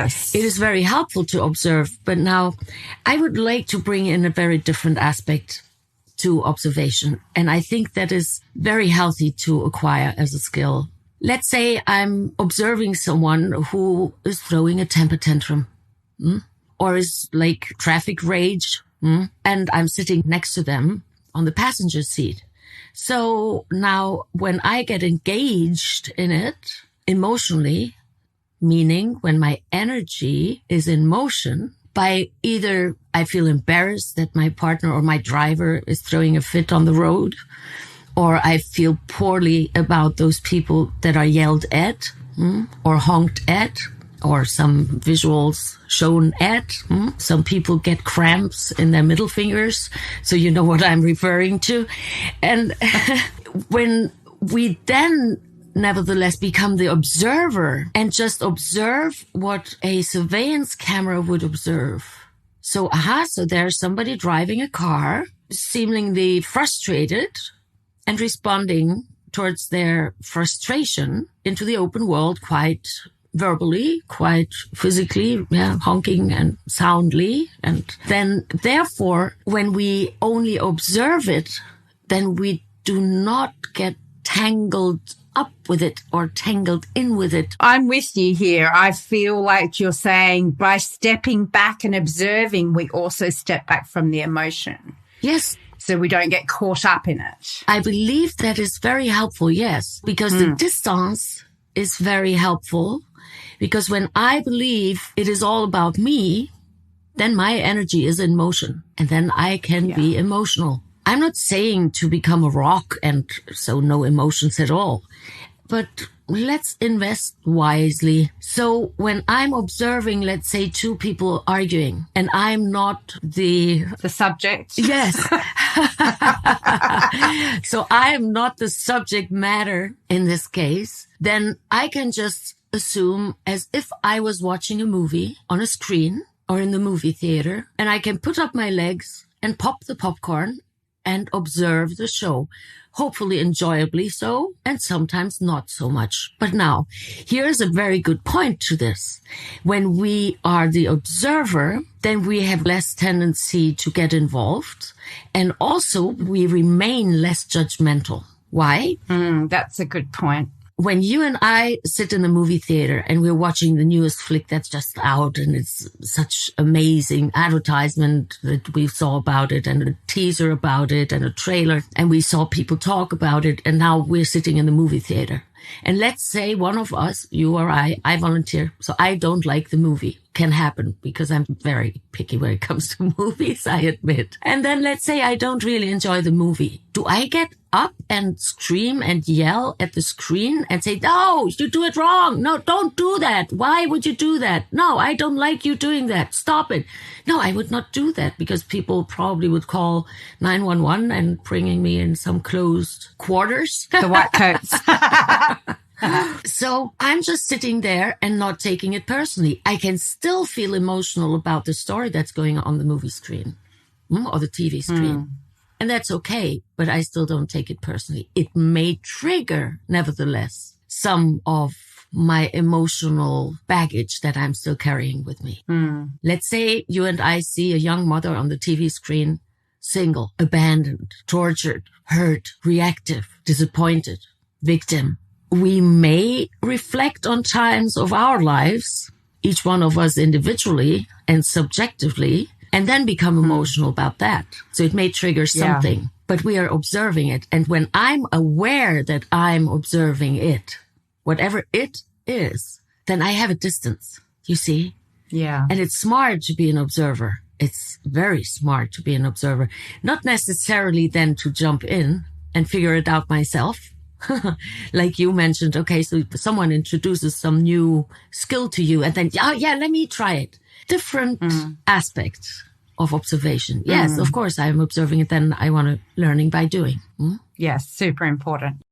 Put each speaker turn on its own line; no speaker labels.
Yes.
It is very helpful to observe. But now I would like to bring in a very different aspect to observation. And I think that is very healthy to acquire as a skill. Let's say I'm observing someone who is throwing a temper tantrum, or is like traffic rage, and I'm sitting next to them on the passenger seat. So now when I get engaged in it emotionally, meaning when my energy is in motion, by either I feel embarrassed that my partner or my driver is throwing a fit on the road, or I feel poorly about those people that are yelled at, or honked at, or some visuals shown at. Some people get cramps in their middle fingers, so you know what I'm referring to. And when we then nevertheless become the observer and just observe what a surveillance camera would observe. So there's somebody driving a car, seemingly frustrated and responding towards their frustration into the open world quite verbally, quite physically, honking and soundly. And then therefore, when we only observe it, then we do not get tangled up with it or tangled in with it.
I'm with you here. I feel like you're saying by stepping back and observing, we also step back from the emotion.
Yes.
So we don't get caught up in it.
I believe that is very helpful, yes, because the distance is very helpful. Because when I believe it is all about me, then my energy is in motion and then I can be emotional. I'm not saying to become a rock and so no emotions at all, but let's invest wisely. So when I'm observing, let's say, two people arguing and I'm not the
subject.
Yes. So I am not the subject matter in this case, then I can just assume as if I was watching a movie on a screen or in the movie theater, and I can put up my legs and pop the popcorn and observe the show, hopefully enjoyably so, and sometimes not so much. But now, here's a very good point to this. When we are the observer, then we have less tendency to get involved, and also we remain less judgmental. Why?
That's a good point.
When you and I sit in a movie theater and we're watching the newest flick that's just out and it's such amazing advertisement that we saw about it and a teaser about it and a trailer, and we saw people talk about it, and now we're sitting in the movie theater. And let's say one of us, you or I volunteer. So I don't like the movie. Can happen because I'm very picky when it comes to movies, I admit. And then let's say I don't really enjoy the movie. Do I get up and scream and yell at the screen and say, no, you do it wrong. No, don't do that. Why would you do that? No, I don't like you doing that. Stop it. No, I would not do that because people probably would call 911 and bringing me in some closed quarters.
The white coats.
So I'm just sitting there and not taking it personally. I can still feel emotional about the story that's going on the movie screen or the TV screen. And that's okay, but I still don't take it personally. It may trigger, nevertheless, some of my emotional baggage that I'm still carrying with me. Let's say you and I see a young mother on the TV screen, single, abandoned, tortured, hurt, reactive, disappointed, victim. We may reflect on times of our lives, each one of us individually and subjectively, and then become emotional about that. So it may trigger something, but we are observing it. And when I'm aware that I'm observing it, whatever it is, then I have a distance, you see?
Yeah.
And it's smart to be an observer. It's very smart to be an observer. Not necessarily then to jump in and figure it out myself. Like you mentioned, okay, so someone introduces some new skill to you and then, let me try it. Different aspects of observation. Yes, of course, I'm observing it, then I want to learning by doing.
Yes, super important.